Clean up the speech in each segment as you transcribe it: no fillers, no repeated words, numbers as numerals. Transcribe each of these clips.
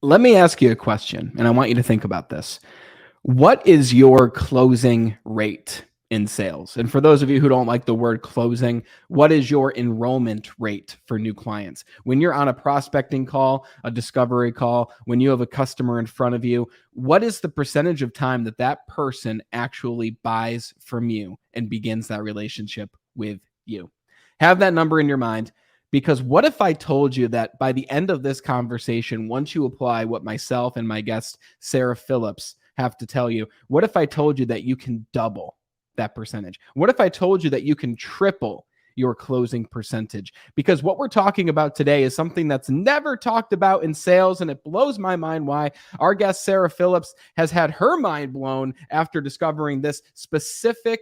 Let me ask you a question, and I want you to think about this. What is your closing rate in sales? And for those of you who don't like the word closing, what is your enrollment rate for new clients? When you're on a prospecting call, a discovery call, when you have a customer in front of you, what is the percentage of time that that person actually buys from you and begins that relationship with you? Have that number in your mind. Because what if I told you that by the end of this conversation, once you apply what myself and my guest, Sara Phillips, have to tell you, what if I told you that you can double that percentage? What if I told you that you can triple your closing percentage? Because what we're talking about today is something that's never talked about in sales, and it blows my mind why our guest, Sara Phillips, has had her mind blown after discovering this specific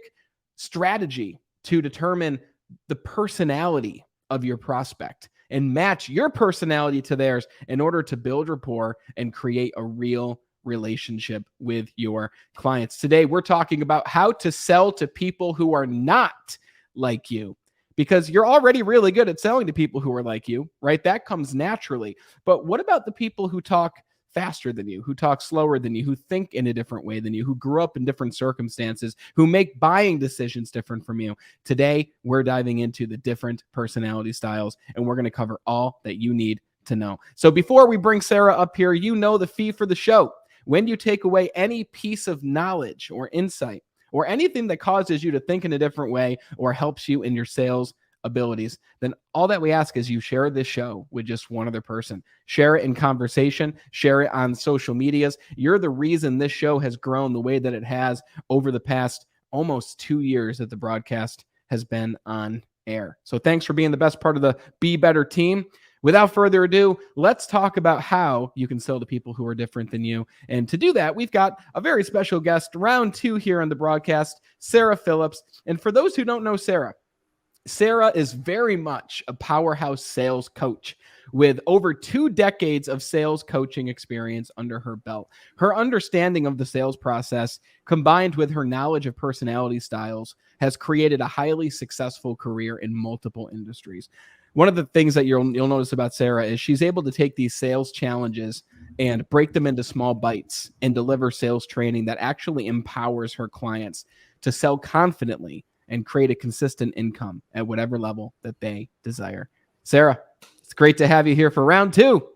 strategy to determine the personality of your prospect and match your personality to theirs in order to build rapport and create a real relationship with your clients. Today, we're talking about how to sell to people who are not like you, because you're already really good at selling to people who are like you, right? That comes naturally. But what about the people who talk faster than you, who talk slower than you, who think in a different way than you, who grew up in different circumstances, who make buying decisions different from you? Today, we're diving into the different personality styles, and we're going to cover all that you need to know. So before we bring Sara up here, you know the fee for the show. When you take away any piece of knowledge or insight or anything that causes you to think in a different way or helps you in your sales abilities, then all that we ask is you share this show with just one other person. Share it in conversation, share it on social medias. You're the reason this show has grown the way that it has over the past almost 2 years that the broadcast has been on air. So thanks for being the best part of the Be Better team. Without further ado, let's talk about how you can sell to people who are different than you. And to do that, we've got a very special guest, round 2 here on the broadcast, Sara Phillips. And for those who don't know Sara is very much a powerhouse sales coach with over 2 decades of sales coaching experience under her belt. Her understanding of the sales process, combined with her knowledge of personality styles, has created a highly successful career in multiple industries. One of the things that you'll notice about Sara is she's able to take these sales challenges and break them into small bites and deliver sales training that actually empowers her clients to sell confidently and create a consistent income at whatever level that they desire. Sara, it's great to have you here for round 2.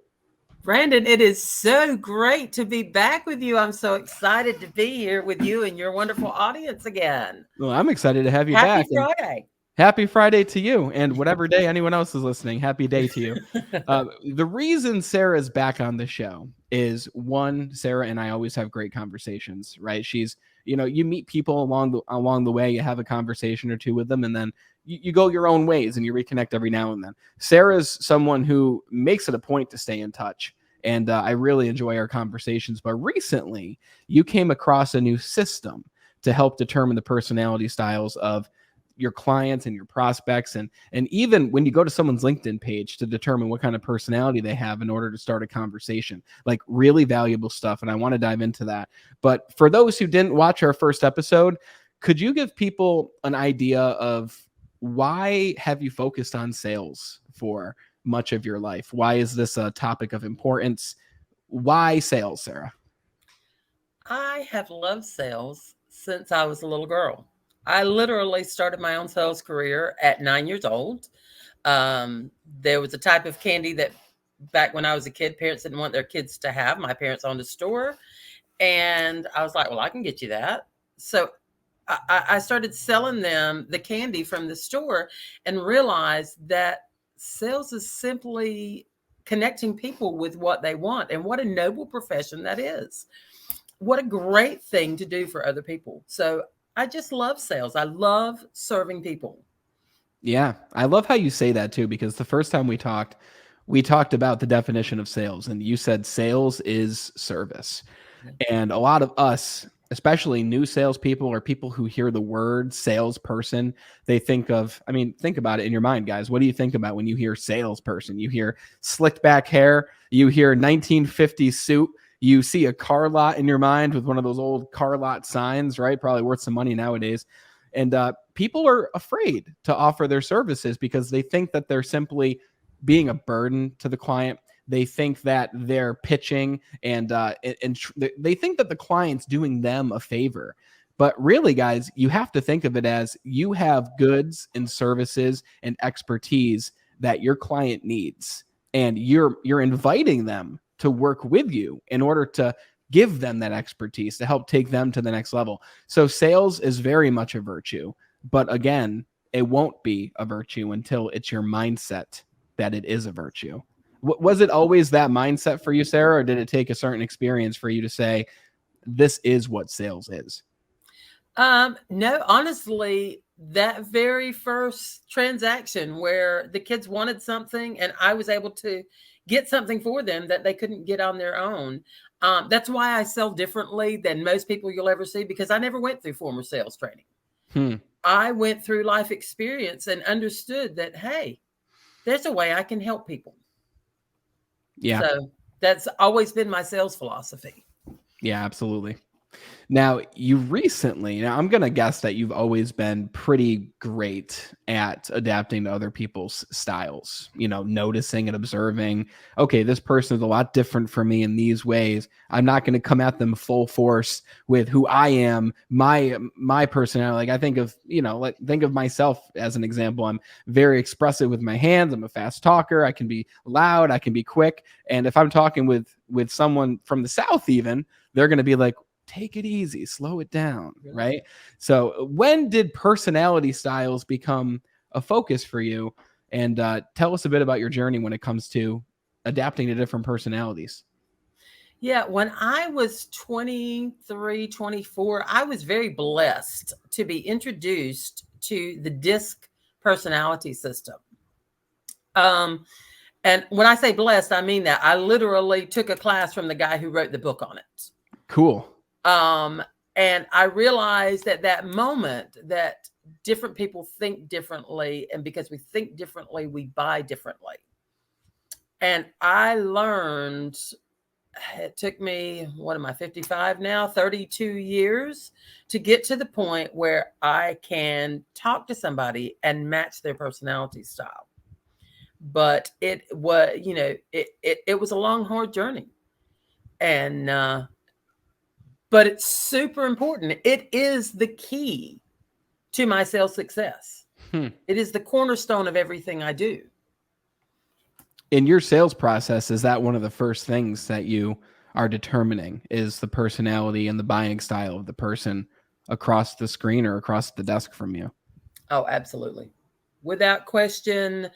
Brandon, it is so great to be back with you. I'm so excited to be here with you and your wonderful audience again. Well, I'm excited to have you Happy back. Friday. Happy Friday to you, and whatever day anyone else is listening, happy day to you. The reason Sara's back on the show is, one, Sara and I always have great conversations, right? She's, you meet people along the way, you have a conversation or two with them, and then you go your own ways and you reconnect every now and then. Sara's someone who makes it a point to stay in touch, and I really enjoy our conversations. But recently, you came across a new system to help determine the personality styles of your clients and your prospects, and even when you go to someone's LinkedIn page to determine what kind of personality they have in order to start a conversation. Like, really valuable stuff, and I want to dive into that. But for those who didn't watch our first episode, could you give people an idea of why have you focused on sales for much of your life? Why is this a topic of importance? Why sales, Sara? I have loved sales since I was a little girl. I literally started my own sales career at 9 years old. There was a type of candy that back when I was a kid, parents didn't want their kids to have. My parents owned a store. And I was like, well, I can get you that. So I started selling them the candy from the store and realized that sales is simply connecting people with what they want. And what a noble profession that is. What a great thing to do for other people. So I just love sales. I love serving people. Yeah, I love how you say that too, because the first time we talked about the definition of sales, and you said sales is service. And a lot of us, especially new salespeople or people who hear the word salesperson, they think about it in your mind, guys. What do you think about when you hear salesperson? You hear slicked back hair, you hear 1950s suit, you see a car lot in your mind with one of those old car lot signs, right? Probably worth some money nowadays. And people are afraid to offer their services because they think that they're simply being a burden to the client. They think that they're pitching they think that the client's doing them a favor. But really, guys, you have to think of it as you have goods and services and expertise that your client needs, and you're inviting them to work with you in order to give them that expertise to help take them to the next level. So sales is very much a virtue, but again, it won't be a virtue until it's your mindset that it is a virtue. Was it always that mindset for you, Sarah, or did it take a certain experience for you to say, this is what sales is? No, honestly, that very first transaction where the kids wanted something and I was able to get something for them that they couldn't get on their own. That's why I sell differently than most people you'll ever see, because I never went through formal sales training. I went through life experience and understood that, hey, there's a way I can help people. Yeah. So that's always been my sales philosophy. Yeah, absolutely. Now, I'm going to guess that you've always been pretty great at adapting to other people's styles, noticing and observing, okay, this person is a lot different from me in these ways. I'm not going to come at them full force with who I am, my personality. Like I think of, think of myself as an example. I'm very expressive with my hands. I'm a fast talker. I can be loud. I can be quick. And if I'm talking with someone from the South, even, they're going to be like, take it easy, slow it down, right? So when did personality styles become a focus for you? And tell us a bit about your journey when it comes to adapting to different personalities. Yeah, when I was 23, 24, I was very blessed to be introduced to the DISC personality system. And when I say blessed, I mean that I literally took a class from the guy who wrote the book on it. Cool. And I realized at that moment that different people think differently. And because we think differently, we buy differently. And I learned, it took me, what am I, 55 now, 32 years to get to the point where I can talk to somebody and match their personality style. But it was, it was a long, hard journey. And, but it's super important. It is the key to my sales success. It is the cornerstone of everything I do. In your sales process, is that one of the first things that you are determining, is the personality and the buying style of the person across the screen or across the desk from you? Oh, absolutely. Without question.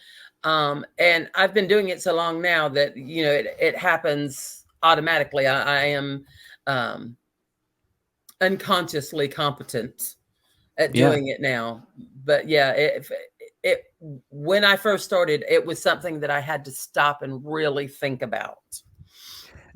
And I've been doing it so long now that, it happens automatically. I am unconsciously competent at doing it now. But yeah, when I first started, it was something that I had to stop and really think about.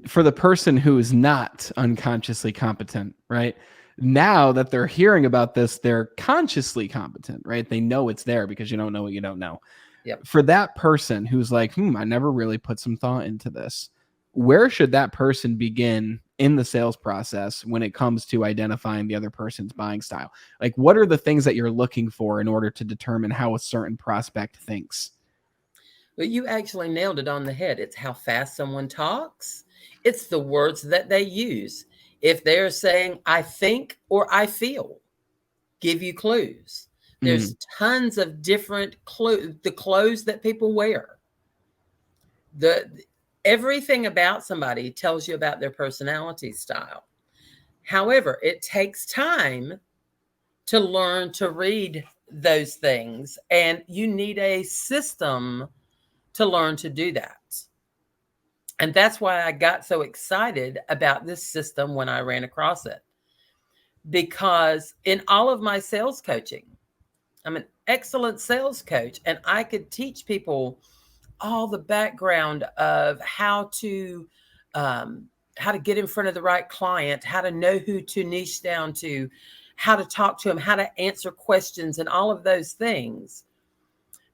For the person who is not unconsciously competent, right? Now that they're hearing about this, they're consciously competent, right? They know it's there because you don't know what you don't know. Yep. For that person who's like, I never really put some thought into this, where should that person begin in the sales process when it comes to identifying the other person's buying style? Like, what are the things that you're looking for in order to determine how a certain prospect thinks? Well, you actually nailed it on the head. It's how fast someone talks. It's the words that they use. If they're saying, I think or I feel, give you clues. There's tons of different clues, the clothes that people wear. Everything about somebody tells you about their personality style. However, it takes time to learn to read those things, and you need a system to learn to do that. And that's why I got so excited about this system when I ran across it. Because in all of my sales coaching, I'm an excellent sales coach, and I could teach people all the background of how to get in front of the right client, how to know who to niche down to, how to talk to them, how to answer questions, and all of those things.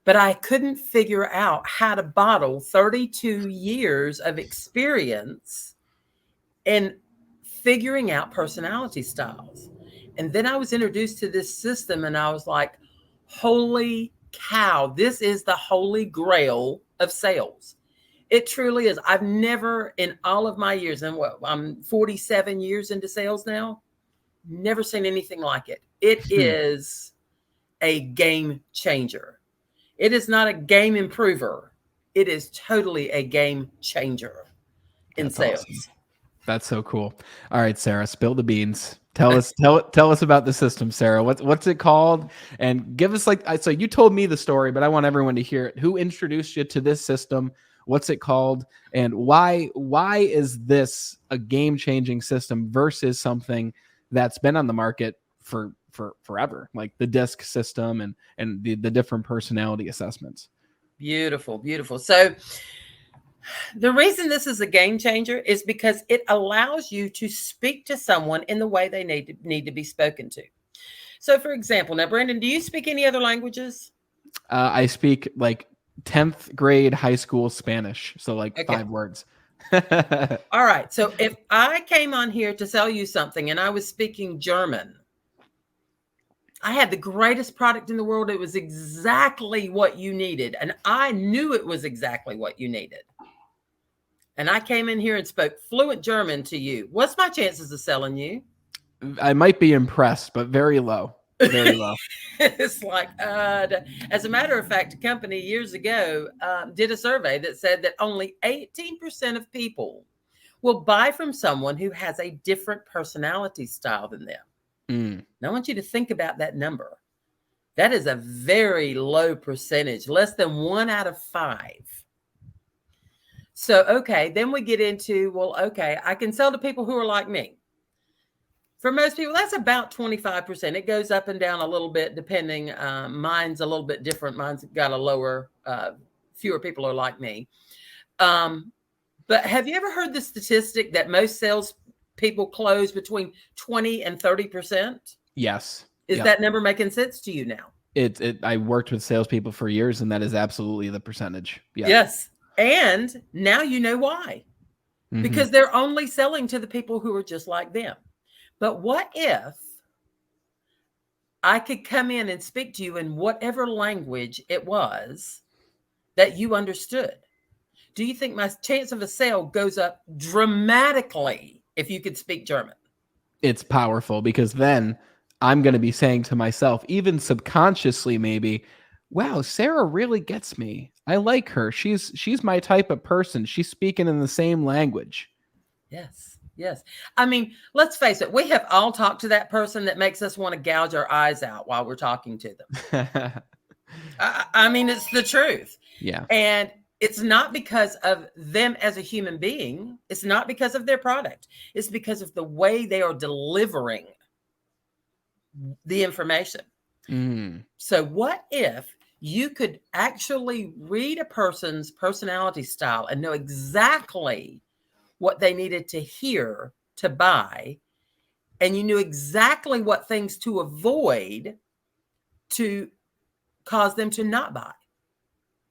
But I couldn't figure out how to bottle 32 years of experience in figuring out personality styles. And then I was introduced to this system, and I was like, holy cow, this is the holy grail of sales. It truly is. I've never, in all of my years, and what, I'm 47 years into sales now, never seen anything like it. It Hmm. is a game changer. It is not a game improver. It is totally a game changer in That's awesome. sales. That's so cool. All right, Sarah, spill the beans. Tell us about the system, Sarah. What's it called? And give us so you told me the story, but I want everyone to hear it. Who introduced you to this system? What's it called? And why is this a game-changing system versus something that's been on the market for forever, like the DISC system and the different personality assessments? Beautiful, beautiful. So the reason this is a game changer is because it allows you to speak to someone in the way they need to be spoken to. So, for example, now, Brandon, do you speak any other languages? I speak like 10th grade high school Spanish, so like Okay. 5 words. All right. So, if I came on here to sell you something and I was speaking German, I had the greatest product in the world. It was exactly what you needed. And I knew it was exactly what you needed. And I came in here and spoke fluent German to you. What's my chances of selling you? I might be impressed, but very low. Very low. It's like, as a matter of fact, a company years ago did a survey that said that only 18% of people will buy from someone who has a different personality style than them. Now, I want you to think about that number. That is a very low percentage, less than 1 out of 5. So, okay, then we get into, well, okay, I can sell to people who are like me. For most people, that's about 25%. It goes up and down a little bit depending. Mine's a little bit different. Mine's got a lower, fewer people are like me. But have you ever heard the statistic that most sales people close between 20 and 30%? Yes. Is that number making sense to you now? I worked with salespeople for years, and that is absolutely the percentage. Yeah. Yes. And now you know why. Because they're only selling to the people who are just like them. But what if I could come in and speak to you in whatever language it was that you understood? Do you think my chance of a sale goes up dramatically if you could speak German? It's powerful because then I'm going to be saying to myself, even subconsciously, maybe, wow, Sarah really gets me. I like her. She's my type of person. She's speaking in the same language. Yes. Yes. I mean, let's face it. We have all talked to that person that makes us want to gouge our eyes out while we're talking to them. I mean, it's the truth. Yeah. And it's not because of them as a human being. It's not because of their product. It's because of the way they are delivering the information. So what if you could actually read a person's personality style and know exactly what they needed to hear to buy, and you knew exactly what things to avoid to cause them to not buy?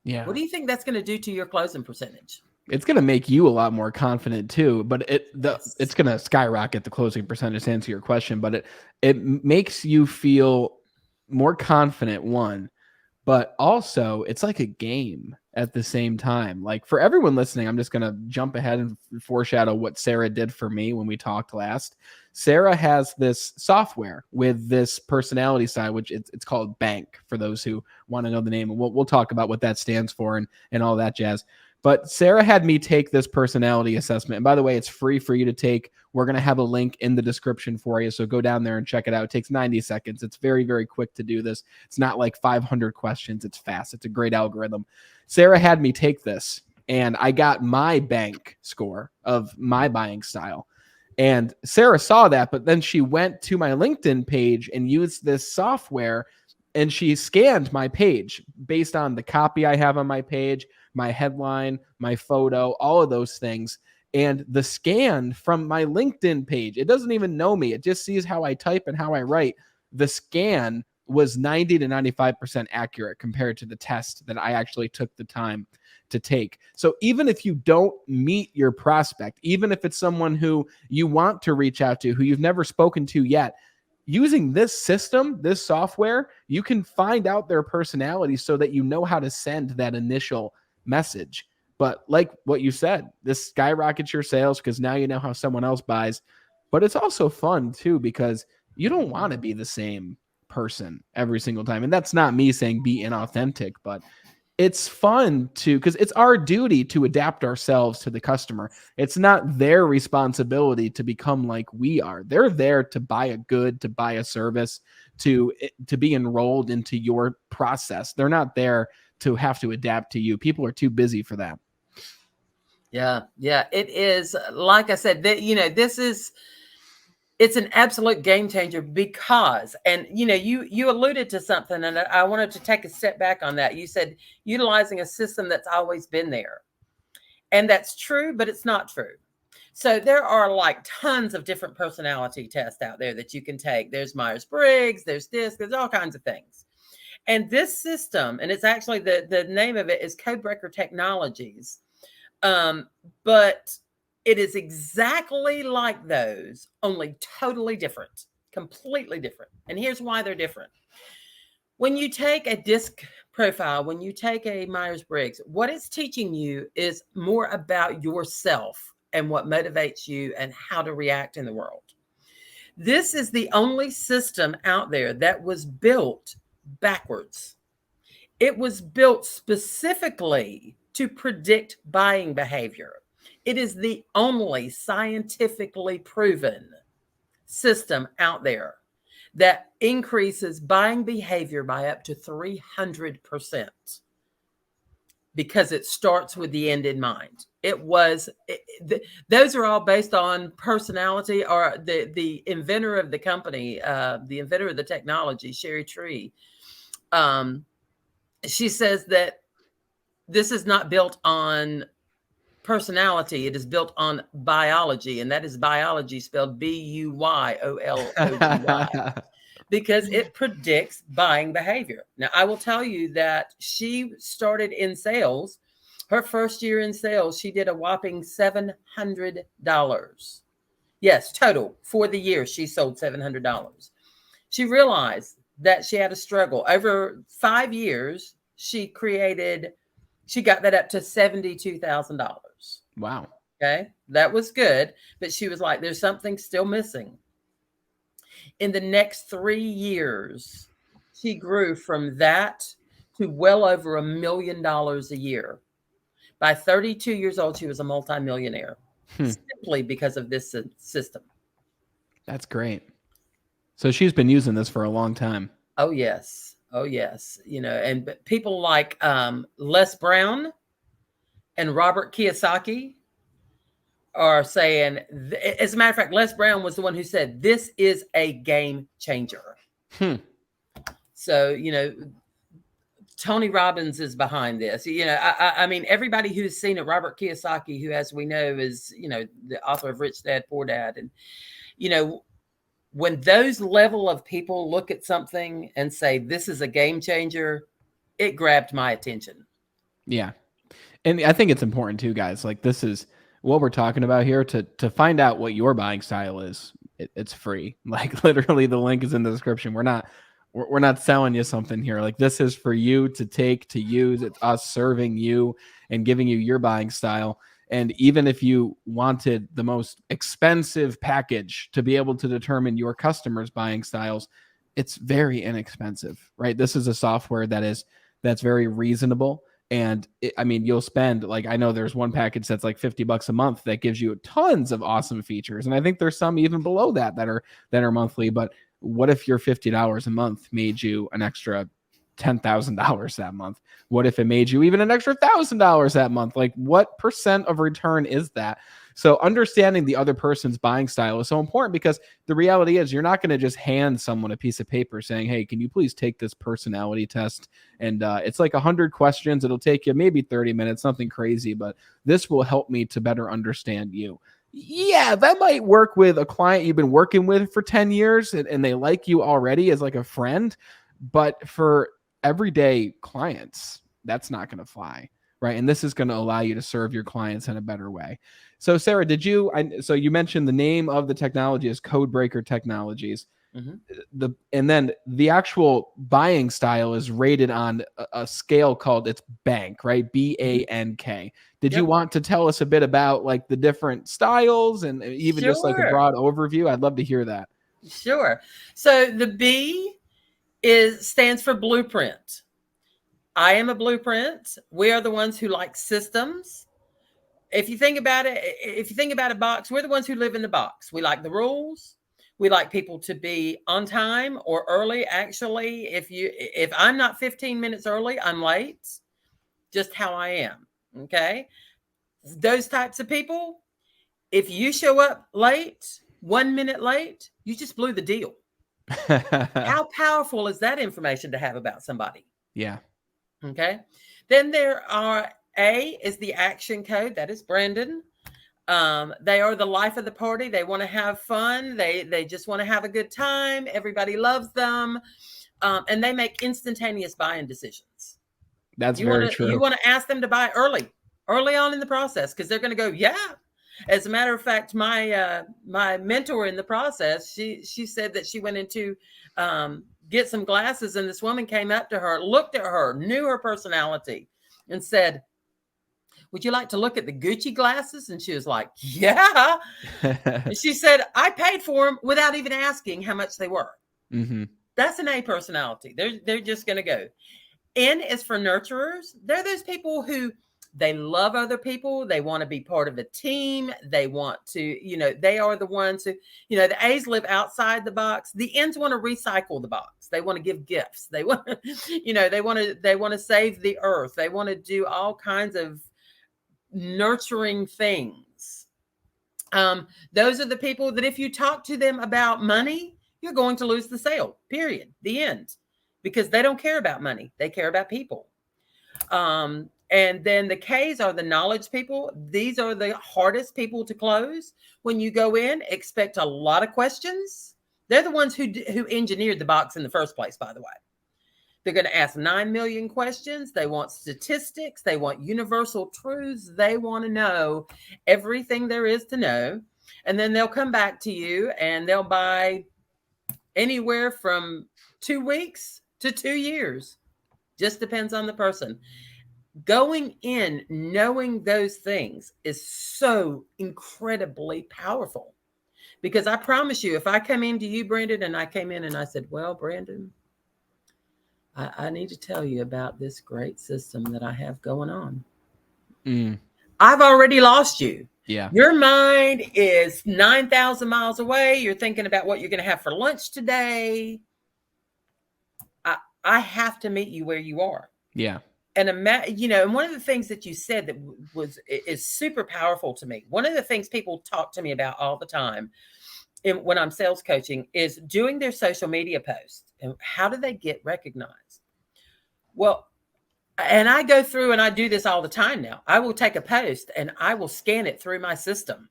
Yeah. What do you think that's going to do to your closing percentage? It's going to make you a lot more confident too, but it's going to skyrocket the closing percentage to answer your question, but it makes you feel more confident, one, but also it's like a game at the same time. Like for everyone listening, I'm just going to jump ahead and foreshadow what Sarah did for me when we talked last. Sarah has this software with this personality side, which it's called Bank for those who want to know the name. And we'll talk about what that stands for and all that jazz. But Sarah had me take this personality assessment. And by the way, it's free for you to take. We're going to have a link in the description for you. So go down there and check it out. It takes 90 seconds. It's very, very quick to do this. It's not like 500 questions. It's fast. It's a great algorithm. Sarah had me take this, and I got my Bank score of my buying style. And Sarah saw that, but then she went to my LinkedIn page and used this software, and she scanned my page based on the copy I have on my page, my headline, my photo, all of those things. And the scan from my LinkedIn page, it doesn't even know me. It just sees how I type and how I write. The scan was 90 to 95% accurate compared to the test that I actually took the time to take. So even if you don't meet your prospect, even if it's someone who you want to reach out to, who you've never spoken to yet, using this system, this software, you can find out their personality so that you know how to send that initial message. But like what you said, this skyrockets your sales because now you know how someone else buys. But it's also fun too because you don't want to be the same person every single time. And that's not me saying be inauthentic, but it's fun to, because it's our duty to adapt ourselves to the customer. It's not their responsibility to become like we are. They're there to buy a good, to buy a service, to be enrolled into your process. They're not there to have to adapt to you. People are too busy for that. Yeah, yeah, it is. Like I said, that it's an absolute game changer because, and you alluded to something, and I wanted to take a step back on that. You said utilizing a system that's always been there, and that's true, but it's not true. So there are like tons of different personality tests out there that you can take. There's Myers-Briggs, there's all kinds of things. And this system, and it's actually the name of it is Codebreaker Technologies. But it is exactly like those, only totally different, completely different. And here's why they're different. When you take a disc profile, when you take a Myers-Briggs, what it's teaching you is more about yourself and what motivates you and how to react in the world. This is the only system out there that was built backwards. It was built specifically to predict buying behavior. It is the only scientifically proven system out there that increases buying behavior by up to 300% because it starts with the end in mind. Those are all based on personality, or the inventor of the company, the inventor of the technology, Sherry Tree. She says that this is not built on personality. It is built on biology, and that is biology spelled Buyology, because it predicts buying behavior. Now, I will tell you that she started in sales. Her first year in sales, she did a whopping $700. Yes, total for the year, she sold $700. She realized that she had a struggle. Over 5 years, she got that up to $72,000. Wow. Okay. That was good. But she was like, there's something still missing. In the next 3 years, she grew from that to well over $1 million a year. By 32 years old, she was a multimillionaire simply because of this system. That's great. So she's been using this for a long time. Oh, yes. Oh, yes. And people like Les Brown and Robert Kiyosaki are saying, as a matter of fact, Les Brown was the one who said, this is a game changer. So, Tony Robbins is behind this. I mean, everybody who's seen it, Robert Kiyosaki, who, as we know, is, the author of Rich Dad, Poor Dad. And, when those level of people look at something and say, this is a game changer, it grabbed my attention. Yeah. And I think it's important too, guys. Like, this is what we're talking about here. To find out what your buying style is, it's free. Like, literally the link is in the description. We're not selling you something here. Like, this is for you to take, to use. It's us serving you and giving you your buying style. And even if you wanted the most expensive package to be able to determine your customers' buying styles, it's very inexpensive, right? This is a software that's very reasonable. And you'll spend, like, I know there's one package that's like $50 a month that gives you tons of awesome features. And I think there's some even below that are monthly. But what if your $50 a month made you an extra $10,000 that month? What if it made you even an extra $1,000 that month? Like, what percent of return is that? So understanding the other person's buying style is so important, because the reality is you're not going to just hand someone a piece of paper saying, hey, can you please take this personality test? And it's like 100 questions. It'll take you maybe 30 minutes, something crazy, but this will help me to better understand you. Yeah, that might work with a client you've been working with for 10 years and they like you already as like a friend. But for everyday clients, that's not going to fly, right? And this is going to allow you to serve your clients in a better way. So Sarah, so you mentioned the name of the technology is Codebreaker Technologies. Mhm. And then the actual buying style is rated on a scale called it's bank, right? Mhm. BANK. Did you Yep. want to tell us a bit about like the different styles and even just like a Sure. broad overview? I'd love to hear that. Sure. So the B is stands for blueprint. I am a blueprint. We are the ones who like systems. If you think about it, if you think about a box, we're the ones who live in the box. We like the rules. We like people to be on time or early. Actually, if I'm not 15 minutes early, I'm late. Just how I am. Okay. Those types of people, if you show up late, 1 minute late, you just blew the deal. How powerful is that information to have about somebody? Yeah. Okay. Then there are A is the action code. That is Brandon. They are the life of the party. They want to have fun. They just want to have a good time. Everybody loves them. And they make instantaneous buying decisions. That's You want very to you true. want to ask them to buy early on in the process, because they're going to go, yeah. As a matter of fact, my mentor in the process, she said that she went into get some glasses, and this woman came up to her, looked at her, knew her personality, and said, "Would you like to look at the Gucci glasses?" And she was like, "Yeah." And she said, "I paid for them without even asking how much they were." Mm-hmm. That's an A personality. They're just going to go. N is for nurturers. They're those people who they love other people. They want to be part of a team. They want to, they are the ones who, the A's live outside the box. The N's want to recycle the box. They want to give gifts. They want, they want to save the earth. They want to do all kinds of nurturing things. Those are the people that if you talk to them about money, you're going to lose the sale, period, the end, because they don't care about money. They care about people. And then the K's are the knowledge people. These are the hardest people to close. When you go in, expect a lot of questions. They're the ones who engineered the box in the first place, by the way. They're going to ask 9 million questions. They want statistics. They want universal truths. They want to know everything there is to know. And then they'll come back to you and they'll buy anywhere from 2 weeks to 2 years. Just depends on the person. Going in knowing those things is so incredibly powerful, because I promise you, if I come into you, Brandon, and I came in and I said, "Well, Brandon, I need to tell you about this great system that I have going on," I've already lost you. Yeah. Your mind is 9,000 miles away. You're thinking about what you're going to have for lunch today. I have to meet you where you are. Yeah. And and one of the things that you said that is super powerful to me. One of the things people talk to me about all the time when I'm sales coaching is doing their social media posts and how do they get recognized? Well, and I go through and I do this all the time now. I will take a post and I will scan it through my system.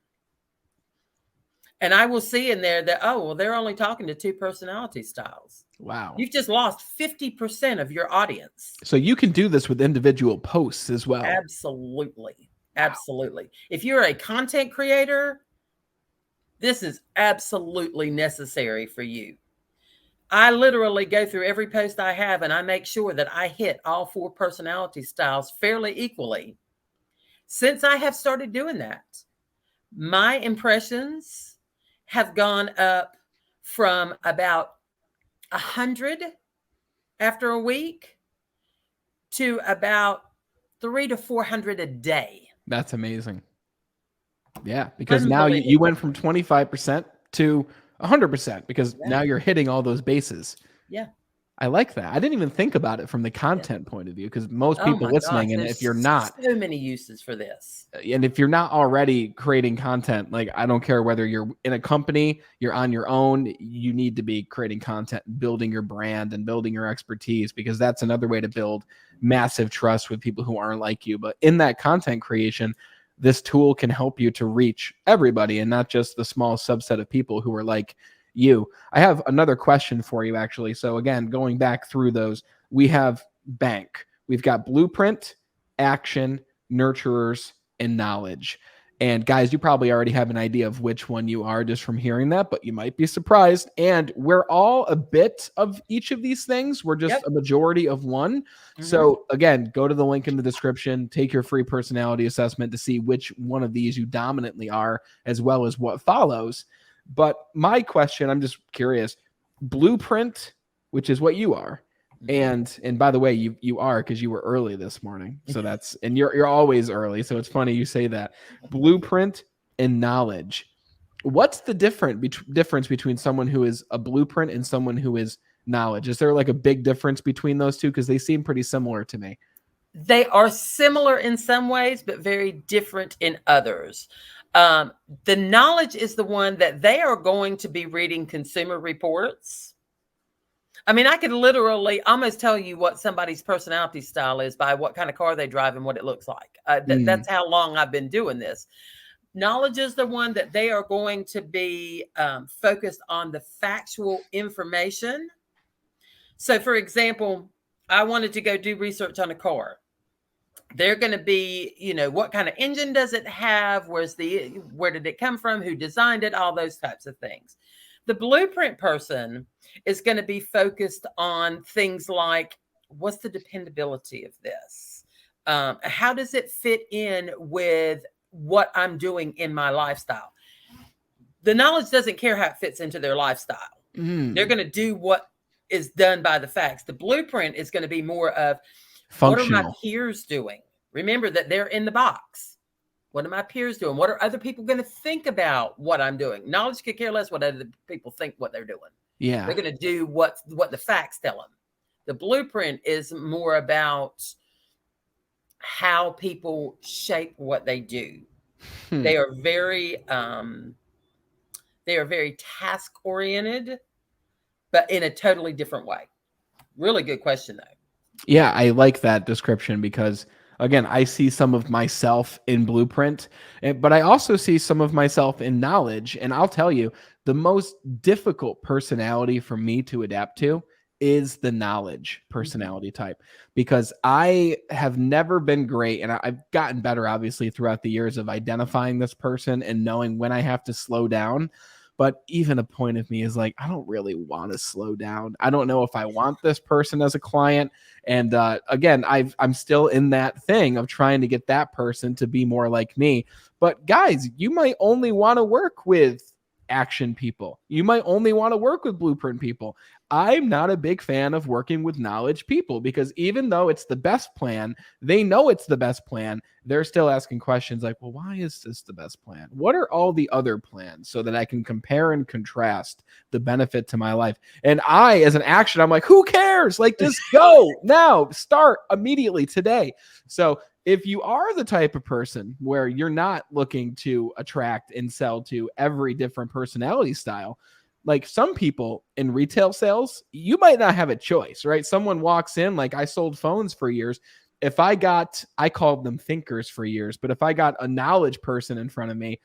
And I will see in there that, oh, well, they're only talking to 2 personality styles. Wow. You've just lost 50% of your audience. So you can do this with individual posts as well. Absolutely. Absolutely. If you're a content creator, this is absolutely necessary for you. I literally go through every post I have and I make sure that I hit all 4 personality styles fairly equally. Since I have started doing that, my impressions have gone up from about 100 after a week to about 300 to 400 a day. That's amazing. Yeah, because now you went from 25% to 100% because now you're hitting all those bases. Yeah. I like that. I didn't even think about it from the content point of view, because most people listening, and if you're not, so many uses for this. And if you're not already creating content, like I don't care whether you're in a company, you're on your own, you need to be creating content, building your brand and building your expertise, because that's another way to build massive trust with people who aren't like you. But in that content creation, this tool can help you to reach everybody and not just the small subset of people who are like you. I have another question for you, actually. So again, going back through those, we have bank, we've got blueprint, action, nurturers, and knowledge. And guys, you probably already have an idea of which one you are just from hearing that, but you might be surprised. And we're all a bit of each of these things. We're just Yep. a majority of one. Hmm. So again, go to the link in the description, take your free personality assessment to see which one of these you dominantly are, as well as what follows. But my question, I'm just curious, blueprint, which is what you are. Hmm. And by the way, you are, because you were early this morning. So that's, and you're always early. So it's funny you say that. Blueprint and knowledge. What's the difference between someone who is a blueprint and someone who is knowledge? Is there like a big difference between those two? Because they seem pretty similar to me. They are similar in some ways, but very different in others. Um, the knowledge is the one that they are going to be reading consumer reports. I mean, I could literally almost tell you what somebody's personality style is by what kind of car they drive and what it looks like. Mm, That's how long I've been doing this. Knowledge is the one that they are going to be focused on the factual information. So, for example, I wanted to go do research on a car. They're going to be, what kind of engine does it have? Where did it come from? Who designed it? All those types of things. The blueprint person is going to be focused on things like, what's the dependability of this? How does it fit in with what I'm doing in my lifestyle? The knowledge doesn't care how it fits into their lifestyle. They're mm, going to do what is done by the facts. The blueprint is going to be more of, what are my functional. peers doing? Remember that they're in the box. What are my peers doing? What are other people going to think about what I'm doing? Knowledge could care less what other people think what they're doing. They're Yeah. going to do what the facts tell them. The blueprint is more about how people shape what they do. Hmm. They are very task oriented, but in a totally different way. Really good question though. Yeah, I like that description because again, I see some of myself in blueprint, but I also see some of myself in knowledge. And I'll tell you, the most difficult personality for me to adapt to is the knowledge Mhm. personality type, because I have never been great. And I've gotten better, obviously, throughout the years of identifying this person and knowing when I have to slow down. But even a point of me is like, I don't really want to slow down. I don't know if I want this person as a client. And again, I'm still in that thing of trying to get that person to be more like me. But guys, you might only want to work with action people. You might only want to work with blueprint people. I'm not a big fan of working with knowledge people, because even though it's the best plan, they know it's the best plan. They're still asking questions like, well, why is this the best plan? What are all the other plans, so that I can compare and contrast the benefit to my life? And I, as an action, I'm like, who cares? Like, just go now, start immediately today. So if you are the type of person where you're not looking to attract and sell to every different personality style, like some people in retail sales, you might not have a choice, right? Someone walks in, like I sold phones for years. If I called them thinkers for years, but if I got a knowledge person in front of me,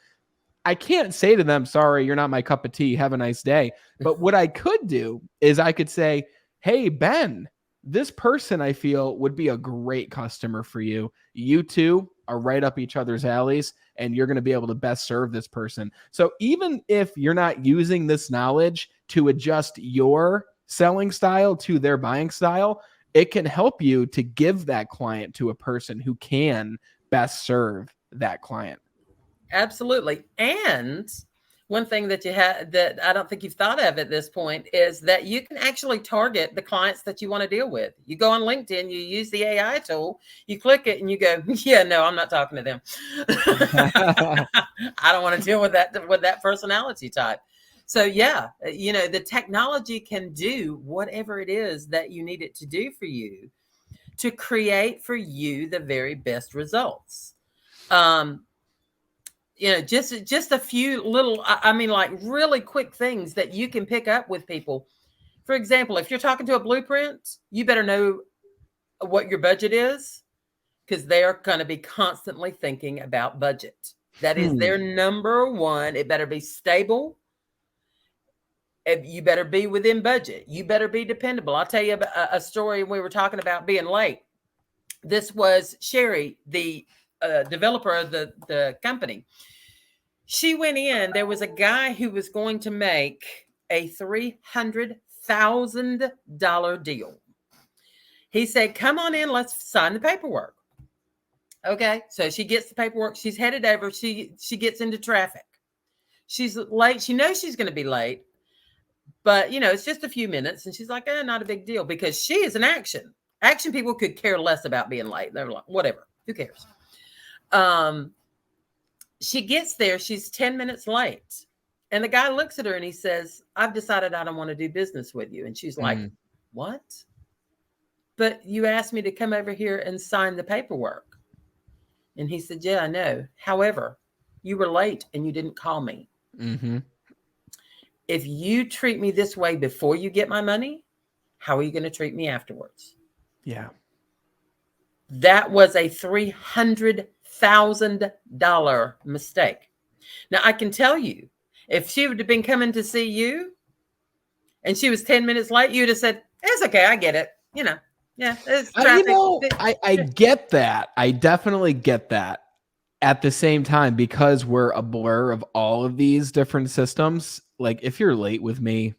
I can't say to them, sorry, you're not my cup of tea. Have a nice day. But what I could do is I could say, hey, Ben, this person I feel would be a great customer for you. You two are right up each other's alleys, and you're going to be able to best serve this person. So even if you're not using this knowledge to adjust your selling style to their buying style, it can help you to give that client to a person who can best serve that client. Absolutely. And one thing that you had that I don't think you've thought of at this point is that you can actually target the clients that you want to deal with. You go on LinkedIn, you use the AI tool, you click it and you go, yeah, no, I'm not talking to them. I don't want to deal with that personality type. So yeah, the technology can do whatever it is that you need it to do for you to create for you the very best results. Um, just a few little, I mean, like really quick things that you can pick up with people. For example, if you're talking to a blueprint, you better know what your budget is, because they're going to be constantly thinking about budget. That is Hmm. their number one. It better be stable. You better be within budget. You better be dependable. I'll tell you a story. We were talking about being late. This was Sherry, the developer of the company. She went in. There was a guy who was going to make a $300,000 deal. He said, "Come on in. Let's sign the paperwork." Okay, so she gets the paperwork. She's headed over. She gets into traffic. She's late. She knows she's going to be late, but it's just a few minutes, and she's like, not a big deal, because she is an action people could care less about being late. They're like, whatever, who cares? She gets there. She's 10 minutes late, and the guy looks at her and he says, "I've decided I don't want to do business with you." And she's like, "What? But you asked me to come over here and sign the paperwork." And he said, "Yeah, I know. However, you were late and you didn't call me. Mm-hmm. If you treat me this way before you get my money, how are you going to treat me afterwards?" Yeah. That was a $300,000 mistake. Now, I can tell you, if she would have been coming to see you and she was 10 minutes late, you'd have said, "It's okay. I get it. Yeah, it's traffic." I get that. I definitely get that. At the same time, because we're a blur of all of these different systems, like if you're late with me,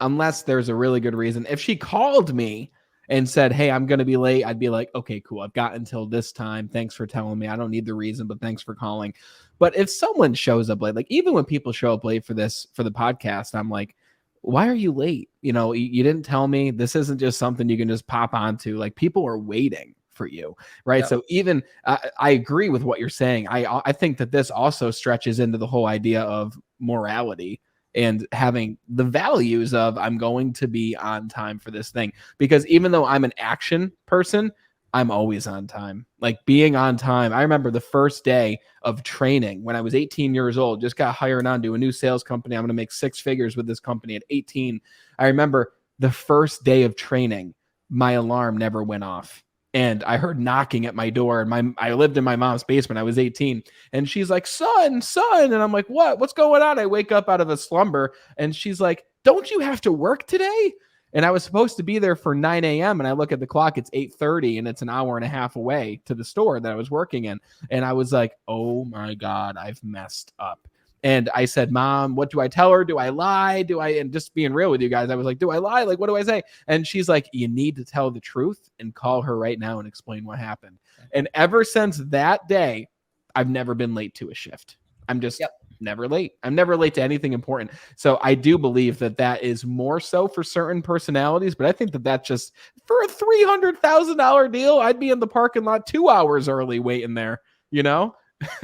unless there's a really good reason, if she called me and said, "Hey, I'm going to be late," I'd be like, "Okay, cool. I've got until this time. Thanks for telling me. I don't need the reason, but thanks for calling." But if someone shows up late, like even when people show up late for the podcast, I'm like, "Why are you late? You didn't tell me. This isn't just something you can just pop onto. Like people are waiting for you." Right. Yep. So even I agree with what you're saying. I think that this also stretches into the whole idea of morality and having the values of, I'm going to be on time for this thing, because even though I'm an action person, I'm always on time. Like being on time. I remember the first day of training when I was 18 years old, just got hired on to a new sales company. I'm going to make 6 figures with this company at 18. I remember the first day of training, my alarm never went off. And I heard knocking at my door, and I lived in my mom's basement. I was 18, and she's like, son. And I'm like, what's going on? I wake up out of a slumber, and she's like, "Don't you have to work today?" And I was supposed to be there for 9 a.m. And I look at the clock, it's 8:30, and it's an hour and a half away to the store that I was working in. And I was like, oh my God, I've messed up. And I said, "Mom, what do I tell her? Do I lie? And just being real with you guys, I was like, do I lie? Like, what do I say?" And she's like, "You need to tell the truth and call her right now and explain what happened." And ever since that day, I've never been late to a shift. I'm just never late. I'm never late to anything important. So I do believe that is more so for certain personalities, but I think that that's just for a $300,000 deal. I'd be in the parking lot 2 hours early waiting there,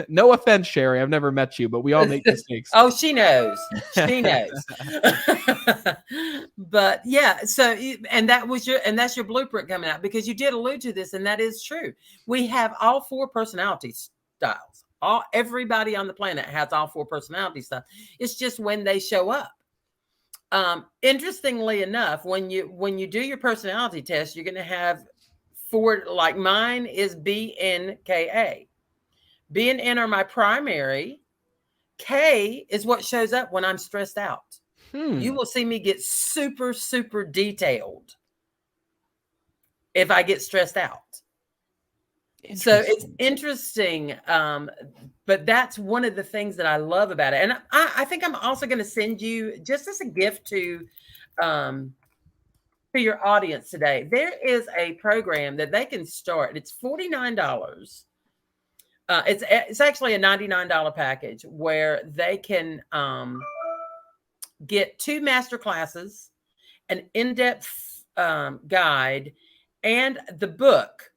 No offense, Sherry. I've never met you, but we all make mistakes. Oh, she knows. She knows. But yeah, so that's your blueprint coming out, because you did allude to this, and that is true. We have all 4 personality styles. Everybody on the planet has all 4 personality styles. It's just when they show up. Interestingly enough, when you do your personality test, you're going to have 4. Like mine is BNKA. B and N are my primary. K is what shows up when I'm stressed out. You will see me get super, super detailed if I get stressed out. So it's interesting. But that's one of the things that I love about it. And I think I'm also going to send you, just as a gift to your audience today, there is a program that they can start. It's $49. It's actually a $99 package where they can get 2 master classes, an in-depth guide, and the book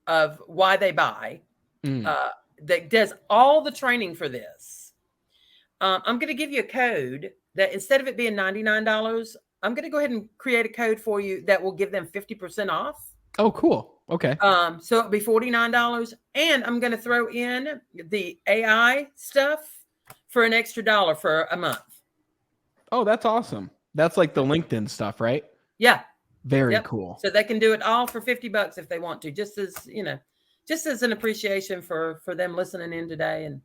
of Why They Buy that does all the training for this. I'm going to give you a code that, instead of it being $99, I'm going to go ahead and create a code for you that will give them 50% off. Oh, cool. Okay. So it'll be $49, and I'm going to throw in the AI stuff for an extra $1 for a month. Oh, that's awesome. That's like the LinkedIn stuff, right? Yeah. Very cool. So they can do it all for $50 if they want to, just as an appreciation for them listening in today. And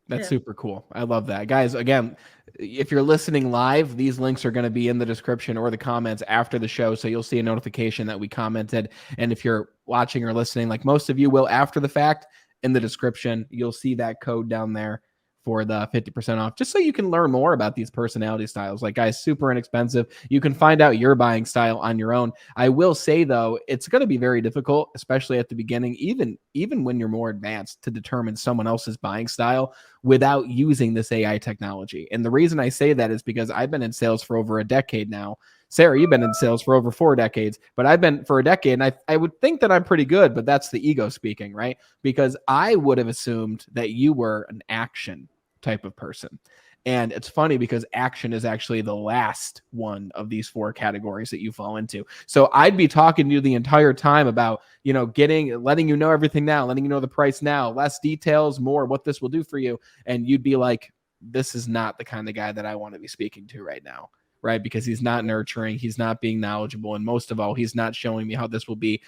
that's super cool. I love that. Guys, again, if you're listening live, these links are going to be in the description or the comments after the show. So you'll see a notification that we commented. And if you're watching or listening, like most of you will after the fact, in the description. You'll see that code down there for the 50% off, just so you can learn more about these personality styles. Like, guys, super inexpensive. You can find out your buying style on your own. I will say, though, it's going to be very difficult, especially at the beginning, even when you're more advanced, to determine someone else's buying style without using this AI technology. And the reason I say that is because I've been in sales for over a decade now. Sarah, you've been in sales for over 4 decades, but I've been for a decade, and I would think that I'm pretty good, but that's the ego speaking, right? Because I would have assumed that you were an action type of person. And it's funny because action is actually the last one of these 4 categories that you fall into. So I'd be talking to you the entire time about, letting you know everything now, letting you know the price now, less details, more what this will do for you. And you'd be like, this is not the kind of guy that I want to be speaking to right now. Right? Because he's not nurturing, he's not being knowledgeable, and most of all, he's not showing me how this will fit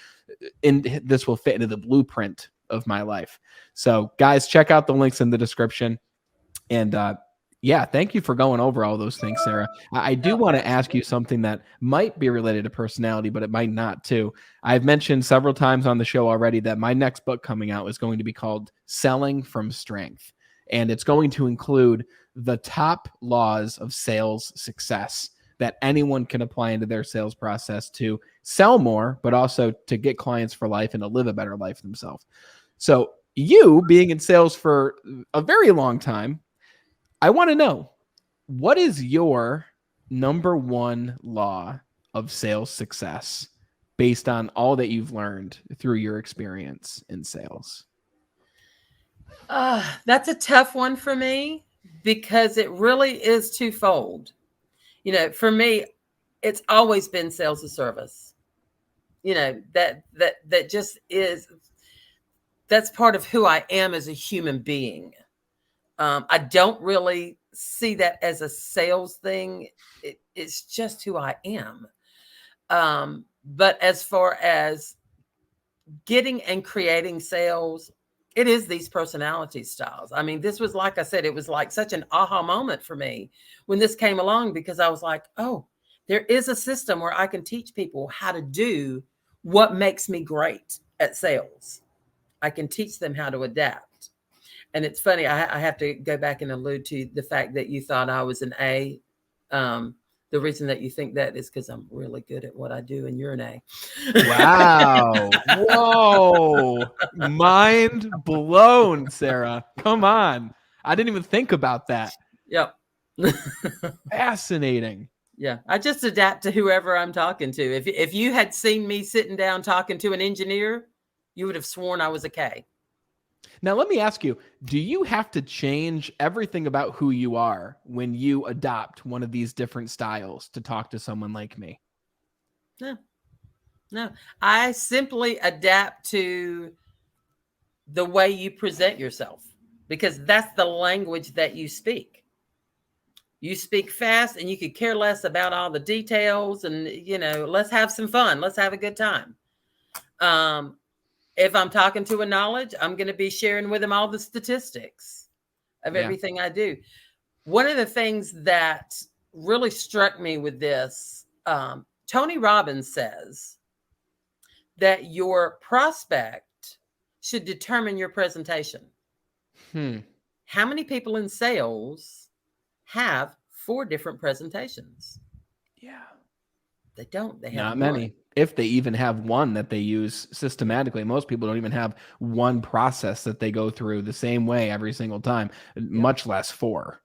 into the blueprint of my life. So guys, check out the links in the description. And thank you for going over all those things, Sarah. I do want to ask you something that might be related to personality, but it might not too. I've mentioned several times on the show already that my next book coming out is going to be called Selling from Strength. And it's going to include the top laws of sales success that anyone can apply into their sales process to sell more, but also to get clients for life and to live a better life themselves. So you being in sales for a very long time, I want to know, what is your number one law of sales success based on all that you've learned through your experience in sales? That's a tough one for me because it really is twofold. For me, it's always been sales as service. That just is, that's part of who I am as a human being. I don't really see that as a sales thing. It's just who I am. But as far as getting and creating sales, it is these personality styles. I mean, this was, like I said, it was like such an aha moment for me when this came along, because I was like, oh, there is a system where I can teach people how to do what makes me great at sales. I can teach them how to adapt. And it's funny, I have to go back and allude to the fact that you thought I was an A. The reason that you think that is because I'm really good at what I do, and you're an A. Wow. Whoa. Mind blown, Sarah. Come on. I didn't even think about that. Yep. Fascinating. Yeah. I just adapt to whoever I'm talking to. If you had seen me sitting down talking to an engineer, you would have sworn I was a K. Now, let me ask you, do you have to change everything about who you are when you adopt one of these different styles to talk to someone like me? No. I simply adapt to the way you present yourself, because that's the language that you speak. You speak fast and you could care less about all the details, and, let's have some fun. Let's have a good time. If I'm talking to a knowledge, I'm going to be sharing with them all the statistics of everything I do. One of the things that really struck me with this, Tony Robbins says that your prospect should determine your presentation. How many people in sales have 4 different presentations? Yeah. They don't. They have not one. many. If they even have one that they use systematically. Most people don't even have one process that they go through the same way every single time, much less 4.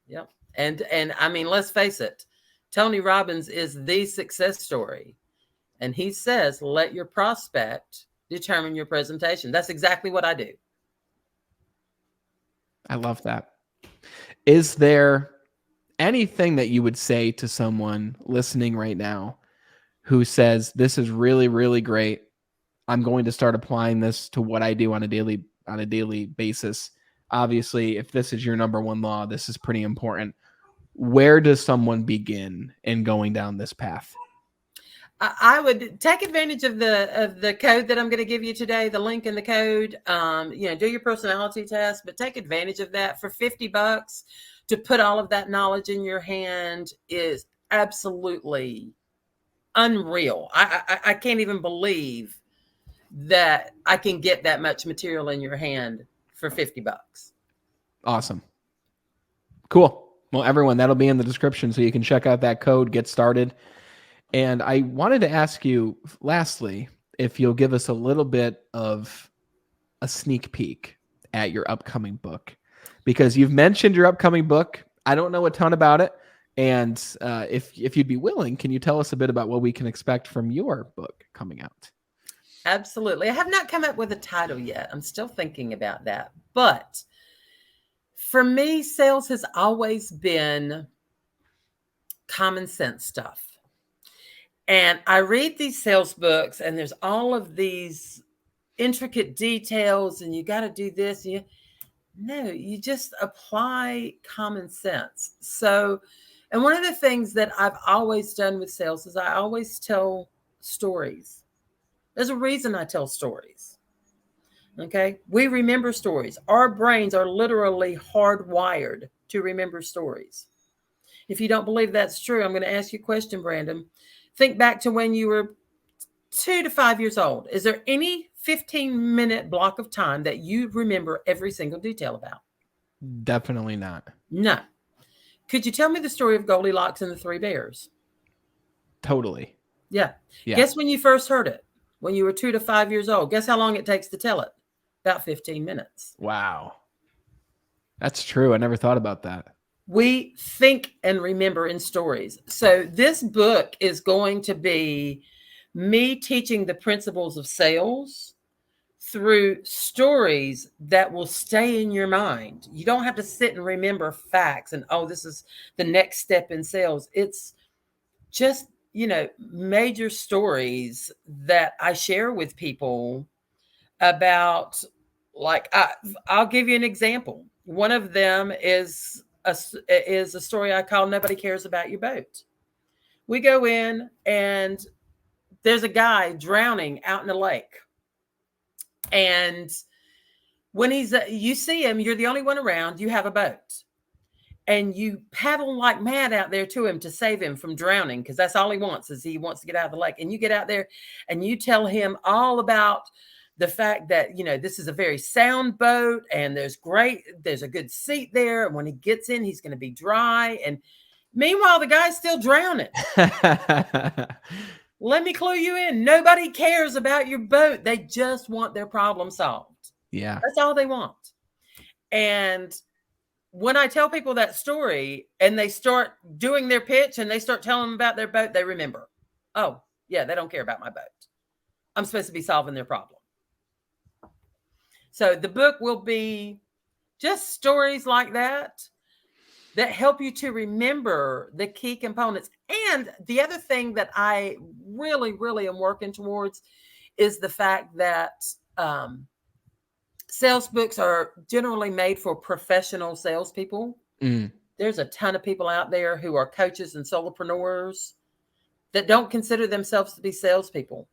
Yep. And I mean, let's face it, Tony Robbins is the success story. And he says, let your prospect determine your presentation. That's exactly what I do. I love that. Is there anything that you would say to someone listening right now who says, this is really, really great, I'm going to start applying this to what I do on a daily basis? Obviously, if this is your number one law, this is pretty important. Where does someone begin in going down this path? I would take advantage of the code that I'm going to give you today, the link in the code. Do your personality test, but take advantage of that. For $50 to put all of that knowledge in your hand is absolutely unreal. I can't even believe that I can get that much material in your hand for $50. Awesome. Cool. Well, everyone, that'll be in the description so you can check out that code, get started. And I wanted to ask you, lastly, if you'll give us a little bit of a sneak peek at your upcoming book, because you've mentioned your upcoming book. I don't know a ton about it. And if you'd be willing, can you tell us a bit about what we can expect from your book coming out? Absolutely. I have not come up with a title yet. I'm still thinking about that. But for me, sales has always been common sense stuff. And I read these sales books, and there's all of these intricate details, and you got to do this. No, you just apply common sense. So, and one of the things that I've always done with sales is I always tell stories. There's a reason I tell stories. Okay. We remember stories. Our brains are literally hardwired to remember stories. If you don't believe that's true, I'm going to ask you a question, Brandon. Think back to when you were 2 to 5 years old. Is there any 15-minute block of time that you remember every single detail about? Definitely not. No. Could you tell me the story of Goldilocks and the Three Bears? Totally. Yeah. Yeah. Guess when you first heard it? When you were 2 to 5 years old. Guess how long it takes to tell it? About 15 minutes. Wow. That's true. I never thought about that. We think and remember in stories. So this book is going to be me teaching the principles of sales through stories that will stay in your mind. You don't have to sit and remember facts and, oh, this is the next step in sales. It's just, major stories that I share with people about, like, I'll give you an example. One of them is a story I call Nobody Cares About Your Boat. We go in and there's a guy drowning out in the lake. And when you see him, you're the only one around, you have a boat. And you paddle like mad out there to him to save him from drowning, because that's all he wants, is he wants to get out of the lake. And you get out there and you tell him all about the fact that, this is a very sound boat and there's a good seat there. And when he gets in, he's going to be dry. And meanwhile, the guy's still drowning. Let me clue you in. Nobody cares about your boat. They just want their problem solved. Yeah. That's all they want. And when I tell people that story and they start doing their pitch and they start telling them about their boat, they remember, oh, yeah, they don't care about my boat. I'm supposed to be solving their problem. So the book will be just stories like that help you to remember the key components. And the other thing that I really, really am working towards is the fact that sales books are generally made for professional salespeople. There's a ton of people out there who are coaches and solopreneurs that don't consider themselves to be salespeople.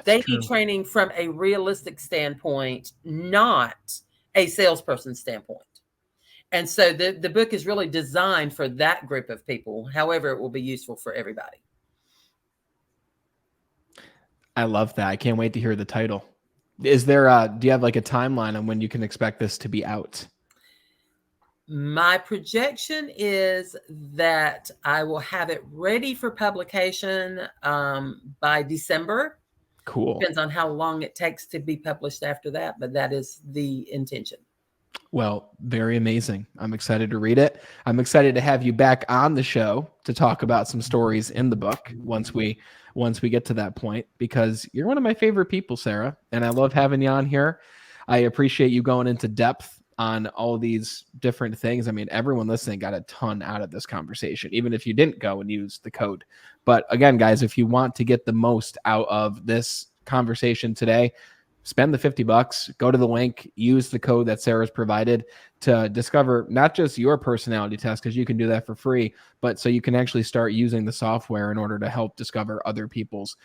They need training from a realistic standpoint, not a salesperson standpoint. And so the book is really designed for that group of people. However, it will be useful for everybody. I love that. I can't wait to hear the title. Is there do you have like a timeline on when you can expect this to be out? My projection is that I will have it ready for publication by December. Cool. Depends on how long it takes to be published after that, but that is the intention. Well, very amazing. I'm excited to read it. I'm excited to have you back on the show to talk about some stories in the book once we get to that point, because you're one of my favorite people, Sara, and I love having you on here. I appreciate you going into depth on all these different things. I mean, everyone listening got a ton out of this conversation, even if you didn't go and use the code. But again, guys, if you want to get the most out of this conversation today, spend the $50, go to the link, use the code that Sara's provided to discover not just your personality test, because you can do that for free, but so you can actually start using the software in order to help discover other people's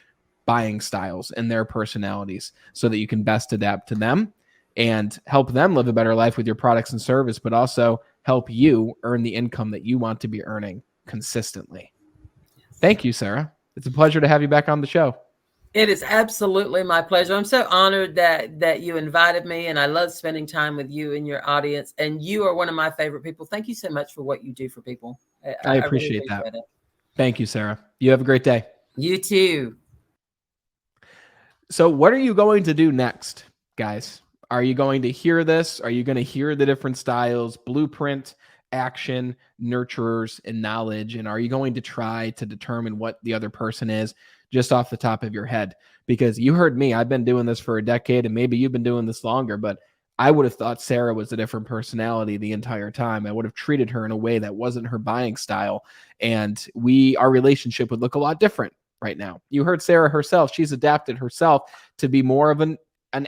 buying styles and their personalities so that you can best adapt to them and help them live a better life with your products and service, but also help you earn the income that you want to be earning consistently. Thank you, Sara. It's a pleasure to have you back on the show. It is absolutely my pleasure. I'm so honored that you invited me, and I love spending time with you and your audience. And you are one of my favorite people. Thank you so much for what you do for people. I I really appreciate that. appreciate it. Thank you, Sarah. You have a great day. You too. So, what are you going to do next, guys? Are you going to hear this? Are you going to hear the different styles, blueprint, action, nurturers, and knowledge? And are you going to try to determine what the other person is just off the top of your head? Because you heard me, I've been doing this for a decade, and maybe you've been doing this longer, but I would have thought Sarah was a different personality the entire time. I would have treated her in a way that wasn't her buying style. And our relationship would look a lot different right now. You heard Sarah herself. She's adapted herself to be more of an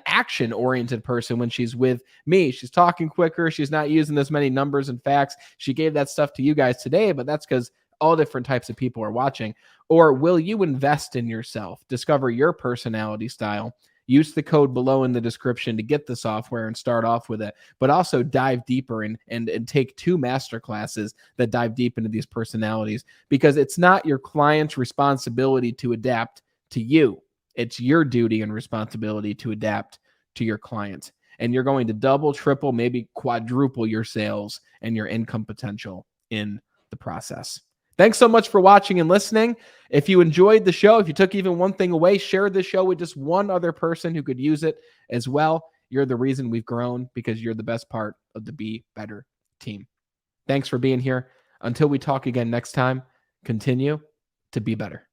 action oriented person when she's with me. She's talking quicker. She's not using as many numbers and facts. She gave that stuff to you guys today, but that's because all different types of people are watching. Or will you invest in yourself, discover your personality style, use the code below in the description to get the software and start off with it, but also dive deeper and take 2 master classes that dive deep into these personalities, because it's not your client's responsibility to adapt to you. It's your duty and responsibility to adapt to your client. And you're going to double, triple, maybe quadruple your sales and your income potential in the process. Thanks so much for watching and listening. If you enjoyed the show, if you took even one thing away, share this show with just one other person who could use it as well. You're the reason we've grown, because you're the best part of the Be Better team. Thanks for being here. Until we talk again next time, continue to be better.